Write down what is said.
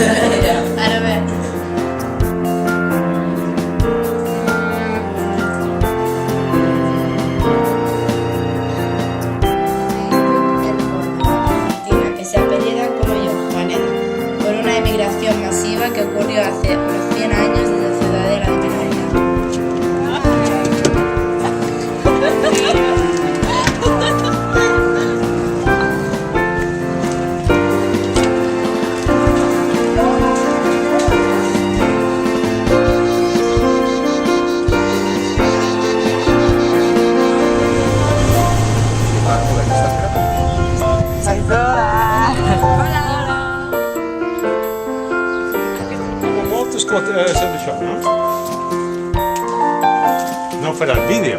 Ara bé. Argentina, que se apellidan como yo, Juaneta, por una emigración masiva que ocurrió hace unos 100 años desde Ciudadela de Menorca. Molto scuote, no farà il video.